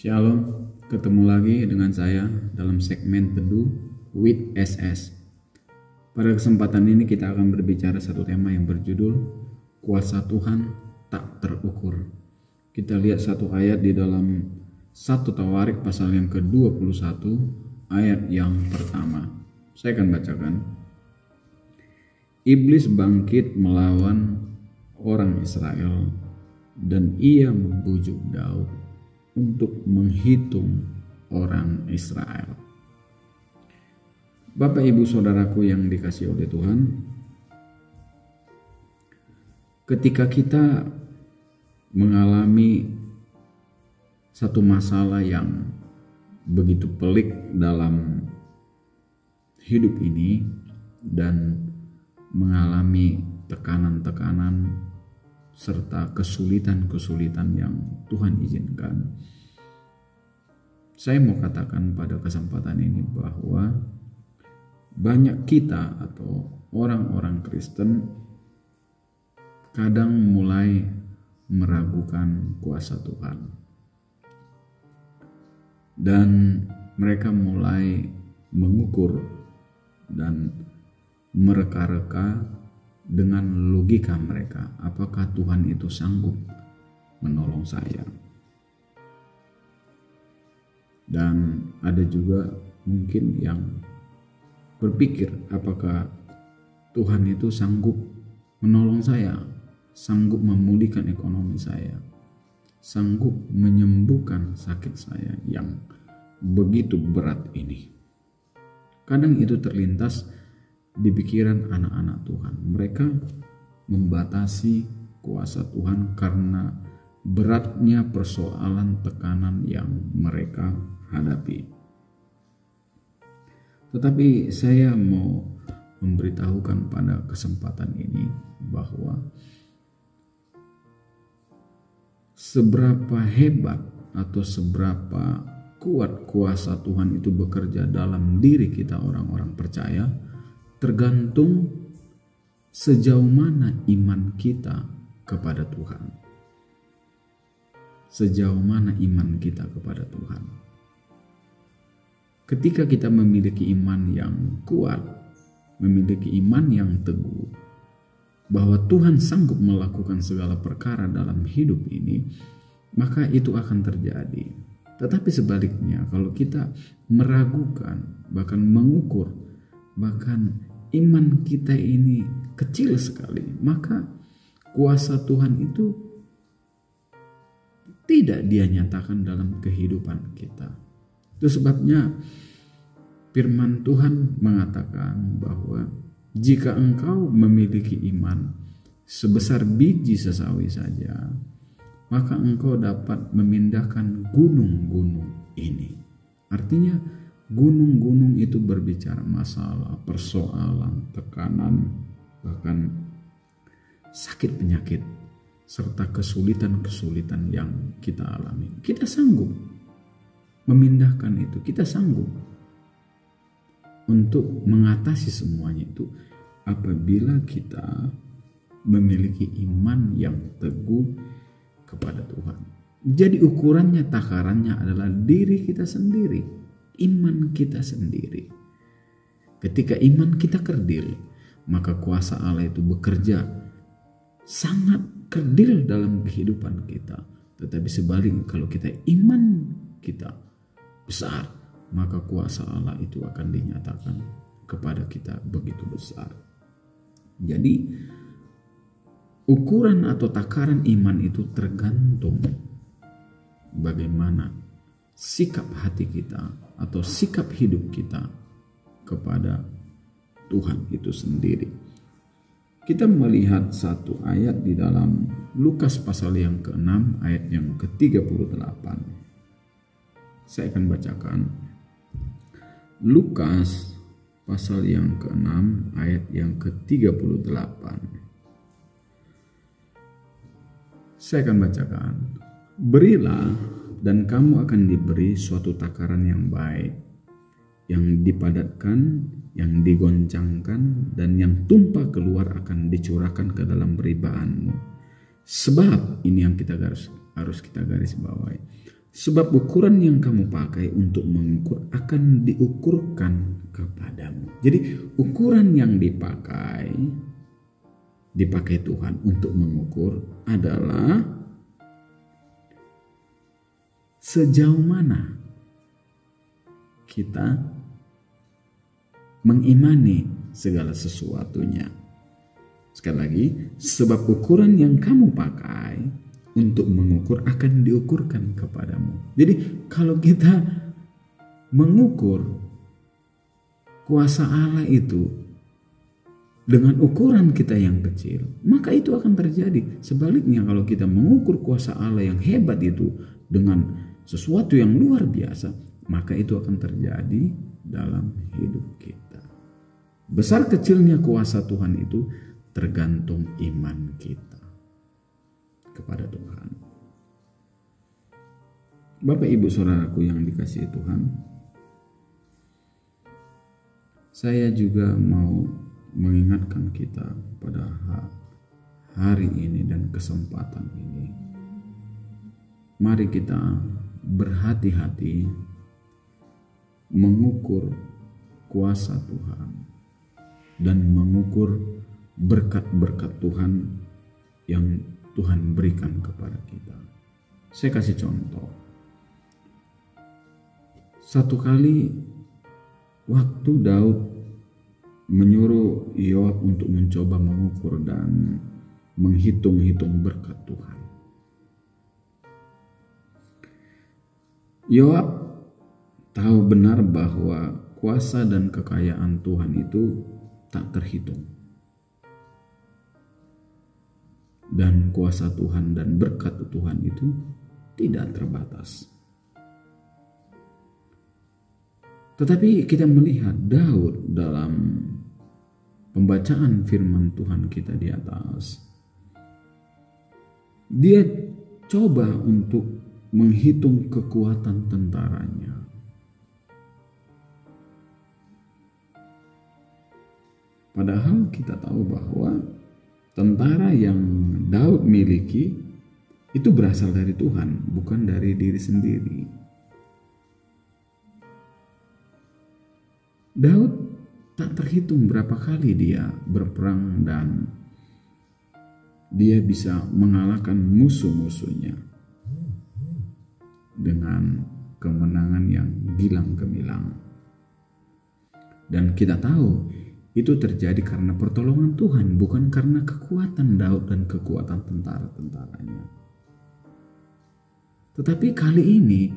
Shalom, ketemu lagi dengan saya dalam segmen Teduh with SS. Pada kesempatan ini kita akan berbicara satu tema yang berjudul Kuasa Tuhan tak terukur. Kita lihat satu ayat di dalam 1 Tawarik pasal yang ke-21 ayat yang pertama. Saya akan bacakan. Iblis bangkit melawan orang Israel dan ia membujuk Daud untuk menghitung orang Israel. Bapak Ibu Saudaraku yang dikasihi oleh Tuhan, ketika kita mengalami satu masalah yang begitu pelik dalam hidup ini dan mengalami tekanan-tekanan serta kesulitan-kesulitan yang Tuhan izinkan, saya mau katakan pada kesempatan ini bahwa banyak kita atau orang-orang Kristen kadang mulai meragukan kuasa Tuhan, dan mereka mulai mengukur dan mereka-reka dengan logika mereka, apakah Tuhan itu sanggup menolong saya? Dan ada juga mungkin yang berpikir, apakah Tuhan itu sanggup menolong saya, sanggup memulihkan ekonomi saya, sanggup menyembuhkan sakit saya yang begitu berat ini. Kadang itu terlintas di pikiran anak-anak Tuhan. Mereka membatasi kuasa Tuhan karena beratnya persoalan tekanan yang mereka hadapi. Tetapi saya mau memberitahukan pada kesempatan ini bahwa seberapa hebat atau seberapa kuat kuasa Tuhan itu bekerja dalam diri kita orang-orang percaya tergantung sejauh mana iman kita kepada Tuhan. Sejauh mana iman kita kepada Tuhan. Ketika kita memiliki iman yang kuat, memiliki iman yang teguh, bahwa Tuhan sanggup melakukan segala perkara dalam hidup ini, maka itu akan terjadi. Tetapi sebaliknya, kalau kita meragukan, bahkan mengukur, bahkan iman kita ini kecil sekali, maka kuasa Tuhan itu tidak dia nyatakan dalam kehidupan kita. Itu sebabnya firman Tuhan mengatakan bahwa jika engkau memiliki iman sebesar biji sesawi saja, maka engkau dapat memindahkan gunung-gunung ini. Artinya gunung-gunung itu berbicara masalah, persoalan, tekanan, bahkan sakit penyakit, serta kesulitan-kesulitan yang kita alami. Kita sanggup memindahkan itu, kita sanggup untuk mengatasi semuanya itu apabila kita memiliki iman yang teguh kepada Tuhan. Jadi ukurannya, takarannya adalah diri kita sendiri, iman kita sendiri. Ketika iman kita kerdil, maka kuasa Allah itu bekerja sangat kerdil dalam kehidupan kita. Tetapi sebaliknya, kalau kita iman kita besar, maka kuasa Allah itu akan dinyatakan kepada kita begitu besar. Jadi ukuran atau takaran iman itu tergantung bagaimana sikap hati kita atau sikap hidup kita kepada Tuhan itu sendiri. Kita melihat satu ayat di dalam Lukas pasal yang ke-6 ayat yang ke-38. Saya akan bacakan. Lukas pasal yang ke-6 ayat yang ke-38. Saya akan bacakan. Berilah dan kamu akan diberi suatu takaran yang baik, yang dipadatkan, yang digoncangkan, dan yang tumpah keluar akan dicurahkan ke dalam beribaanmu. Sebab ini yang kita harus kita garis bawahi. Sebab ukuran yang kamu pakai untuk mengukur akan diukurkan kepadamu. Jadi ukuran yang dipakai Tuhan untuk mengukur adalah sejauh mana kita mengimani segala sesuatunya. Sekali lagi, sebab ukuran yang kamu pakai untuk mengukur akan diukurkan kepadamu. Jadi kalau kita mengukur kuasa Allah itu dengan ukuran kita yang kecil, maka itu akan terjadi. Sebaliknya kalau kita mengukur kuasa Allah yang hebat itu dengan sesuatu yang luar biasa, maka itu akan terjadi dalam hidup kita. Besar kecilnya kuasa Tuhan itu tergantung iman kita kepada Tuhan. Bapak Ibu Saudaraku yang dikasihi Tuhan, saya juga mau mengingatkan kita pada hari ini dan kesempatan ini. Mari kita berhati-hati mengukur kuasa Tuhan dan mengukur berkat-berkat Tuhan yang Tuhan berikan kepada kita. Saya kasih contoh. Satu kali waktu Daud menyuruh Yoab untuk mencoba mengukur dan menghitung-hitung berkat Tuhan. Yoab tahu benar bahwa kuasa dan kekayaan Tuhan itu tak terhitung. Dan kuasa Tuhan dan berkat Tuhan itu tidak terbatas. Tetapi kita melihat Daud dalam pembacaan firman Tuhan kita di atas, dia coba untuk menghitung kekuatan tentaranya. Padahal kita tahu bahwa tentara yang Daud miliki itu berasal dari Tuhan, bukan dari diri sendiri. Daud tak terhitung berapa kali dia berperang dan dia bisa mengalahkan musuh-musuhnya dengan kemenangan yang gilang gemilang. Dan kita tahu itu terjadi karena pertolongan Tuhan, bukan karena kekuatan Daud dan kekuatan tentara-tentaranya. Tetapi kali ini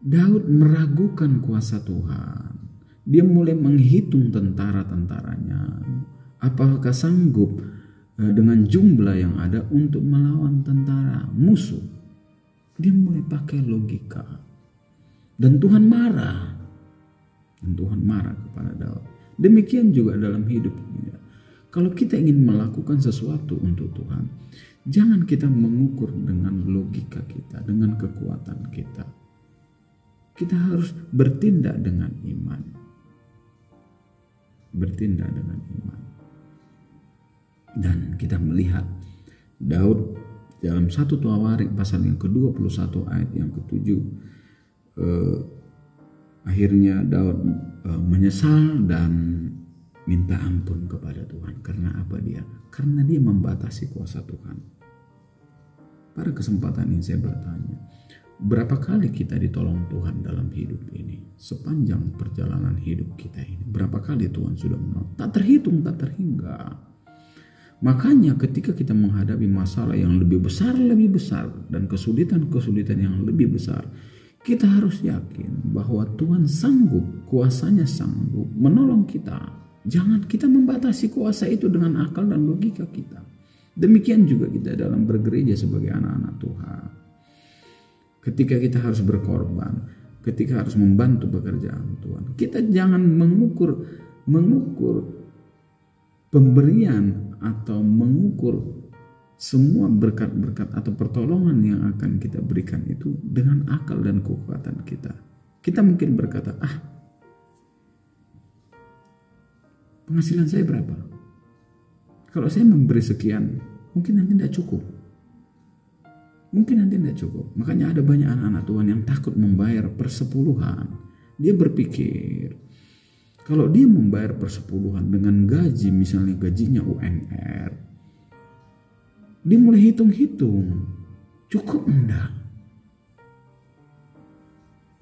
Daud meragukan kuasa Tuhan. Dia mulai menghitung tentara-tentaranya. Apakah sanggup dengan jumlah yang ada untuk melawan tentara musuh? Dia mulai pakai logika. Dan Tuhan marah. Dan Tuhan marah kepada Daud. Demikian juga dalam hidup kita. Kalau kita ingin melakukan sesuatu untuk Tuhan, jangan kita mengukur dengan logika kita, dengan kekuatan kita. Kita harus bertindak dengan iman. Bertindak dengan iman. Dan kita melihat Daud dalam 1 Tawarik pasal yang ke-21 ayat yang ke-7, akhirnya Daud menyesal dan minta ampun kepada Tuhan. Karena apa dia? Karena dia membatasi kuasa Tuhan. Pada kesempatan ini saya bertanya, berapa kali kita ditolong Tuhan dalam hidup ini? Sepanjang perjalanan hidup kita ini, berapa kali Tuhan sudah menolong? Tak terhitung, tak terhingga. Makanya ketika kita menghadapi masalah yang lebih besar dan kesulitan-kesulitan yang lebih besar, kita harus yakin bahwa Tuhan sanggup, kuasanya sanggup menolong kita. Jangan kita membatasi kuasa itu dengan akal dan logika kita. Demikian juga kita dalam bergereja sebagai anak-anak Tuhan. Ketika kita harus berkorban, ketika harus membantu pekerjaan Tuhan, kita jangan mengukur pemberian atau mengukur semua berkat-berkat atau pertolongan yang akan kita berikan itu dengan akal dan kekuatan kita. Kita mungkin berkata, penghasilan saya berapa? Kalau saya memberi sekian, mungkin nanti tidak cukup. Mungkin nanti tidak cukup. Makanya ada banyak anak-anak Tuhan yang takut membayar persepuluhan. Dia berpikir, kalau dia membayar persepuluhan dengan gaji, misalnya gajinya UMR, dia mulai hitung-hitung, cukup enggak?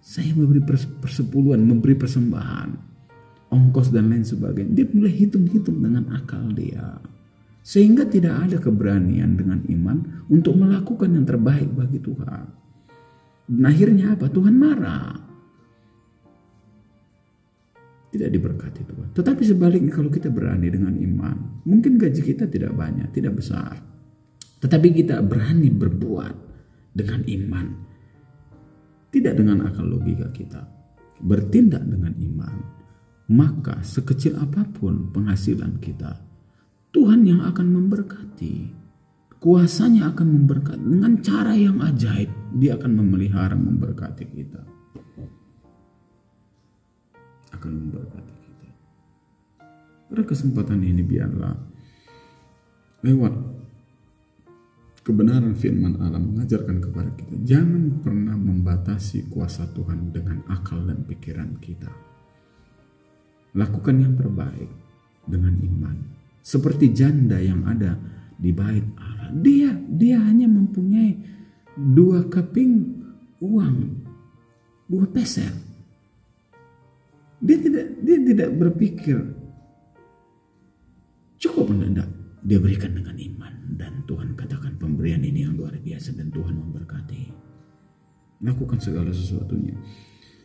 Saya memberi persepuluhan, memberi persembahan, ongkos dan lain sebagainya. Dia mulai hitung-hitung dengan akal dia. Sehingga tidak ada keberanian dengan iman untuk melakukan yang terbaik bagi Tuhan. Dan akhirnya apa? Tuhan marah. Tidak diberkati Tuhan. Tetapi sebaliknya kalau kita berani dengan iman, mungkin gaji kita tidak banyak, tidak besar. Tetapi kita berani berbuat dengan iman. Tidak dengan akal logika kita. Bertindak dengan iman. Maka sekecil apapun penghasilan kita, Tuhan yang akan memberkati. Kuasanya akan memberkati. Dengan cara yang ajaib, Dia akan memelihara, memberkati kita. Akan memberkati kita. Pada kesempatan ini biarlah lewat kebenaran firman Allah mengajarkan kepada kita, jangan pernah membatasi kuasa Tuhan dengan akal dan pikiran kita. Lakukan yang terbaik dengan iman. Seperti janda yang ada di bait Allah. Dia hanya mempunyai 2 keping uang, 2 peser. Dia tidak berpikir cukup enggak. Dia berikan dengan iman. Dan Tuhan katakan pemberian ini yang luar biasa dan Tuhan memberkati. Lakukan segala sesuatunya.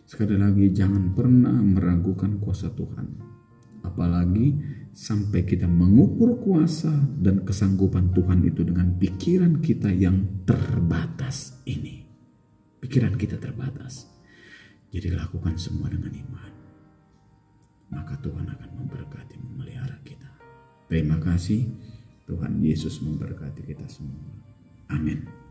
Sekali lagi jangan pernah meragukan kuasa Tuhan. Apalagi sampai kita mengukur kuasa dan kesanggupan Tuhan itu dengan pikiran kita yang terbatas ini. Pikiran kita terbatas. Jadi lakukan semua dengan iman. Maka Tuhan akan memberkati, memelihara kita. Terima kasih. Tuhan Yesus memberkati kita semua. Amin.